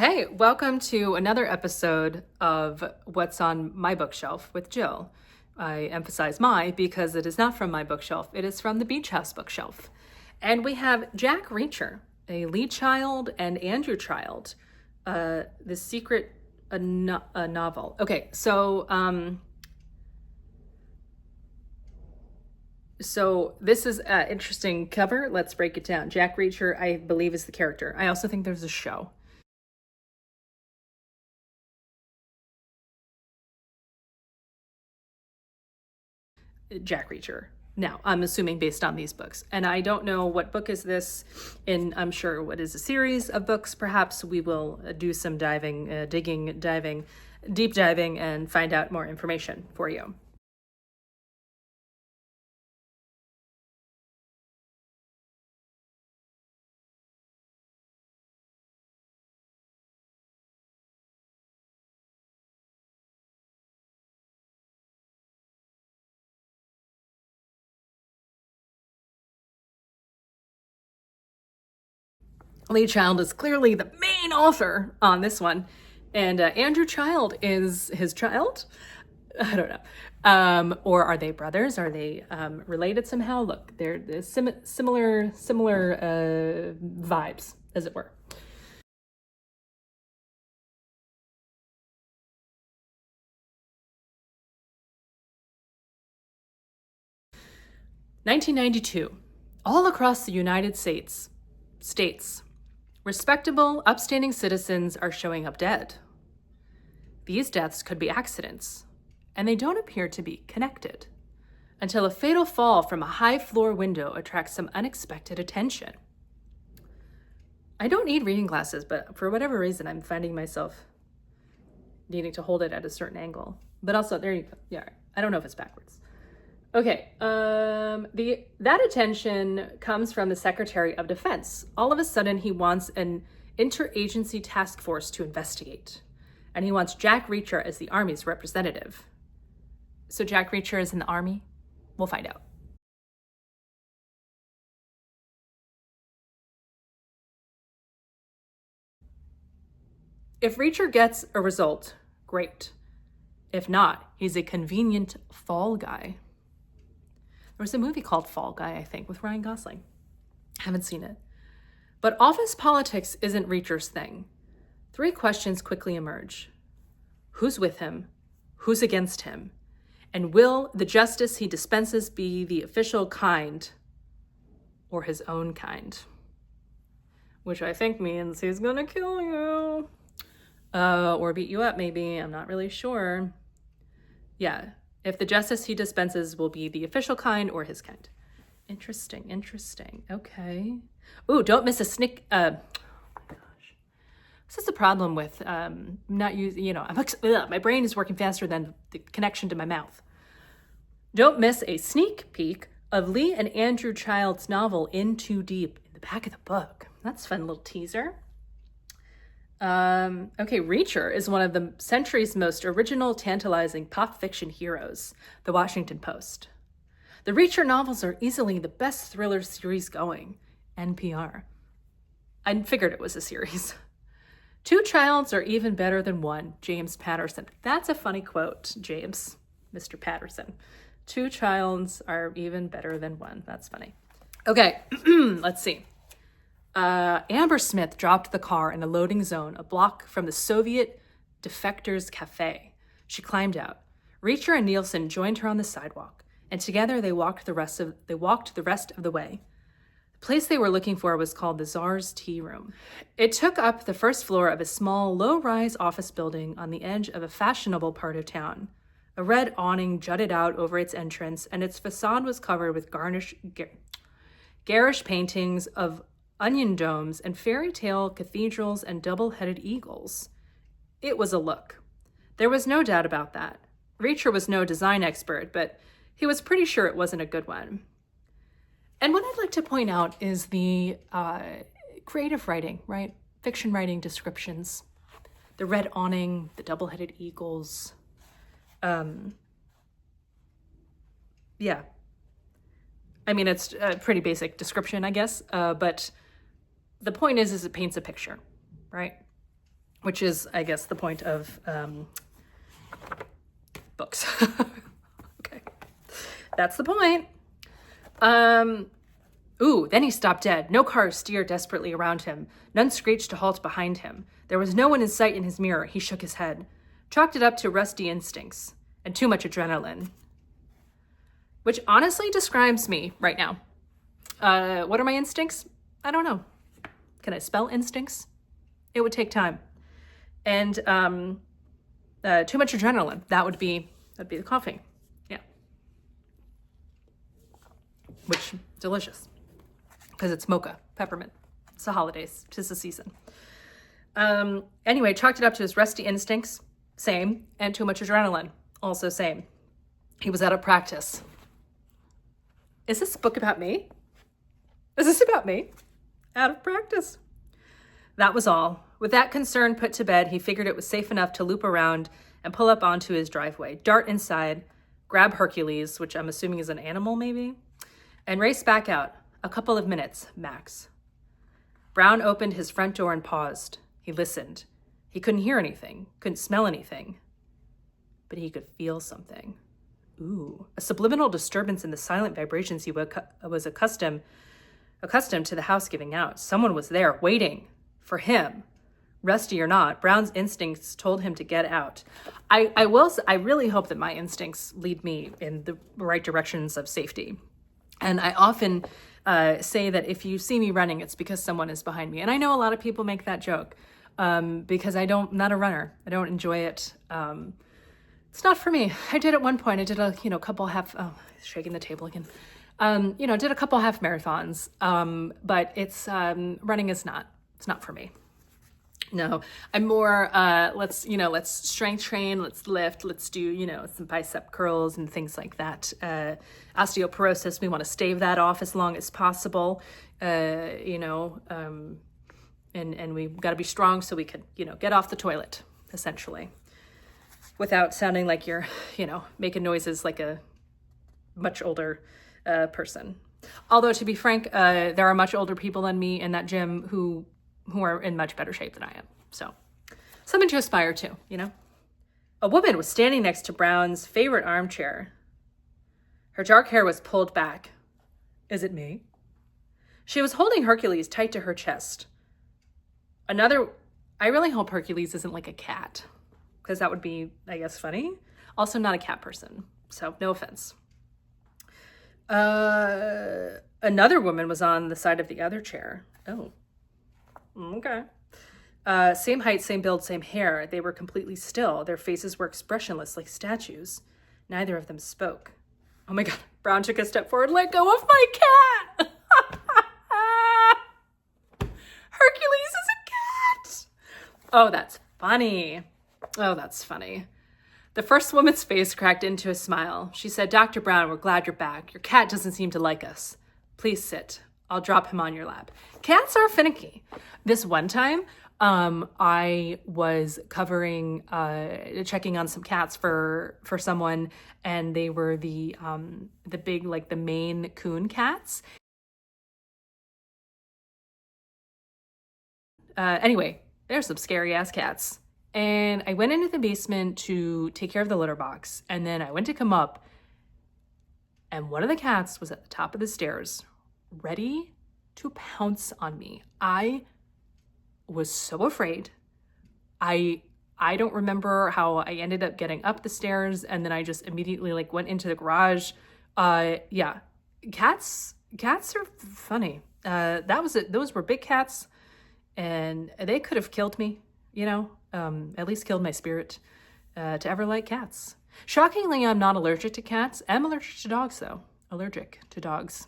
Hey, welcome to another episode of What's on My Bookshelf with Jill. I emphasize my because it is not from my bookshelf, it is from the Beach House bookshelf. And we have Jack Reacher, a Lee Child and Andrew Child, The Secret, a novel. Okay, so this is an interesting cover. Let's break it down. Jack Reacher, I believe, is the character. I also think there's a show. Jack Reacher. Now, I'm assuming based on these books. And I don't know what book is this in, I'm sure what is a series of books. Perhaps we will do some diving, deep diving, and find out more information for you. Lee Child is clearly the main author on this one, and Andrew Child is his child. I don't know. Or are they brothers? Are they related somehow? Look, they're similar vibes, as it were. 1992. All across the United States, respectable, upstanding citizens are showing up dead. These deaths could be accidents, and they don't appear to be connected, until a fatal fall from a high-floor window attracts some unexpected attention. I don't need reading glasses, but for whatever reason, I'm finding myself needing to hold it at a certain angle. But also, there you go. Yeah, I don't know if it's backwards. Okay, that attention comes from the Secretary of Defense. All of a sudden, he wants an interagency task force to investigate, and he wants Jack Reacher as the Army's representative. So Jack Reacher is in the Army? We'll find out. If Reacher gets a result, great. If not, he's a convenient fall guy. There was a movie called Fall Guy, I think, with Ryan Gosling. Haven't seen it. But office politics isn't Reacher's thing. 3 questions quickly emerge. Who's with him? Who's against him? And will the justice he dispenses be the official kind or his own kind? Which I think means he's gonna kill you. Or beat you up, maybe. I'm not really sure. Yeah. If the justice he dispenses will be the official kind or his kind. Interesting. Okay. Ooh, don't miss a sneak. Oh my gosh. This is the problem with not using, my brain is working faster than the connection to my mouth. Don't miss a sneak peek of Lee and Andrew Child's novel In Too Deep in the back of the book. That's a fun little teaser. Okay, Reacher is one of the century's most original, tantalizing pop fiction heroes, The Washington Post. The Reacher novels are easily the best thriller series going, NPR. I figured it was a series. 2 childs are even better than 1, James Patterson. That's a funny quote, James, Mr. Patterson. 2 childs are even better than 1. That's funny. Okay, let's see. Amber Smith dropped the car in a loading zone a block from the Soviet Defectors Cafe. She climbed out. Reacher and Nielsen joined her on the sidewalk, and together they walked the rest of the way. The place they were looking for was called the Czar's Tea Room. It took up the first floor of a small, low-rise office building on the edge of a fashionable part of town. A red awning jutted out over its entrance, and its facade was covered with garish paintings of onion domes and fairy tale cathedrals and double-headed eagles. It was a look. There was no doubt about that. Reacher was no design expert, but he was pretty sure it wasn't a good one. And what I'd like to point out is the creative writing, right? Fiction writing descriptions. The red awning, the double-headed eagles. Yeah. I mean, it's a pretty basic description, I guess, but the point is it paints a picture, right? which is, I guess, the point of books. Okay, that's the point. Ooh, then he stopped dead. No cars steered desperately around him. None screeched to halt behind him. There was no one in sight in his mirror. He shook his head. Chalked it up to rusty instincts and too much adrenaline. Which honestly describes me right now. What are my instincts? I don't know. Can I spell instincts? It would take time. And too much adrenaline. That'd be the coffee. Yeah. Which, delicious. Because it's mocha, peppermint. It's the holidays. 'Tis the season. Anyway, chalked it up to his rusty instincts. Same. And too much adrenaline. Also same. He was out of practice. Is this book about me? Is this about me? Out of practice. That was all. With that concern put to bed, he figured it was safe enough to loop around and pull up onto his driveway, dart inside, grab Hercules, which I'm assuming is an animal maybe, and race back out. A couple of minutes, max. Brown opened his front door and paused. He listened. He couldn't hear anything, couldn't smell anything, but he could feel something. Ooh, a subliminal disturbance in the silent vibrations he was accustomed to the house giving out. Someone was there, waiting for him. Rusty or not, Brown's instincts told him to get out. I really hope that my instincts lead me in the right directions of safety. And I often say that if you see me running, it's because someone is behind me. And I know a lot of people make that joke because I'm not a runner. I don't enjoy it. It's not for me. I did at one point. I did a couple half. Oh, shaking the table again. Did a couple half marathons. But it's running is not. It's not for me. No, I'm more. Let's strength train. Let's lift. Let's do some bicep curls and things like that. Osteoporosis. We want to stave that off as long as possible. And we've got to be strong so we could get off the toilet essentially, without sounding like you're making noises like a much older person. Although to be frank, there are much older people than me in that gym who are in much better shape than I am. So something to aspire to, A woman was standing next to Brown's favorite armchair. Her dark hair was pulled back. Is it me? She was holding Hercules tight to her chest. I really hope Hercules isn't like a cat, because that would be, I guess, funny. Also not a cat person, so no offense. Another woman was on the side of the other chair. Oh. Okay. Same height, same build, same hair. They were completely still. Their faces were expressionless like statues. Neither of them spoke. Oh my God. Brown took a step forward. Let go of my cat. Hercules is a cat. Oh, that's funny. The first woman's face cracked into a smile. She said, Dr. Brown, we're glad you're back. Your cat doesn't seem to like us. Please sit. I'll drop him on your lap. Cats are finicky. This one time, I was checking on some cats for someone, and they were the big, like the Maine Coon cats. Anyway, there's some scary ass cats. And I went into the basement to take care of the litter box, and then I went to come up, and one of the cats was at the top of the stairs, ready to pounce on me. I was so afraid. I don't remember how I ended up getting up the stairs, and then I just immediately went into the garage. Yeah, cats are funny. That was it. Those were big cats, and they could have killed me, at least killed my spirit to ever like cats. Shockingly, I'm not allergic to cats. I'm allergic to dogs, though. Allergic to dogs.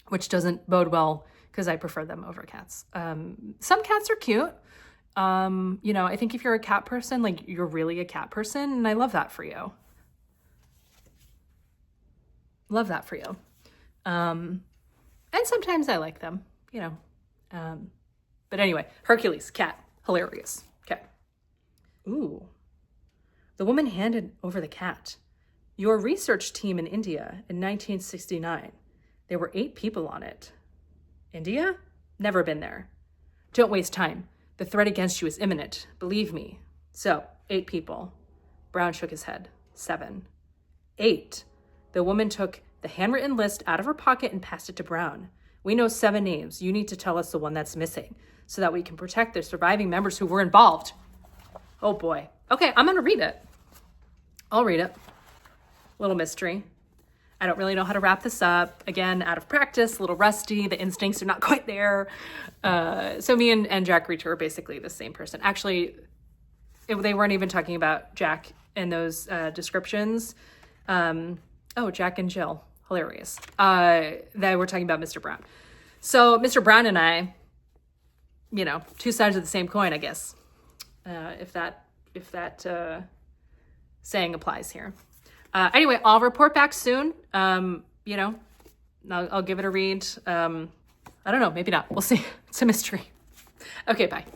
Which doesn't bode well because I prefer them over cats. Some cats are cute. I think if you're a cat person, you're really a cat person, and I love that for you. And sometimes I like them, But anyway, Hercules, cat, hilarious. Okay. Ooh. The woman handed over the cat. Your research team in India in 1969. There were 8 people on it. India? Never been there. Don't waste time. The threat against you is imminent. Believe me. So, 8 people. Brown shook his head. 7. 8. The woman took the handwritten list out of her pocket and passed it to Brown. We know 7 names. You need to tell us the one that's missing so that we can protect the surviving members who were involved. Oh boy. Okay, I'm going to read it. I'll read it. Little mystery. I don't really know how to wrap this up. Again, out of practice, a little rusty. The instincts are not quite there. So me and Jack Reacher are basically the same person. Actually, they weren't even talking about Jack in those descriptions. Jack and Jill. Hilarious. They were talking about Mr. Brown. So Mr. Brown and I, 2 sides of the same coin, I guess. If that saying applies here. Anyway, I'll report back soon. I'll give it a read. I don't know, maybe not. We'll see. It's a mystery. Okay, bye.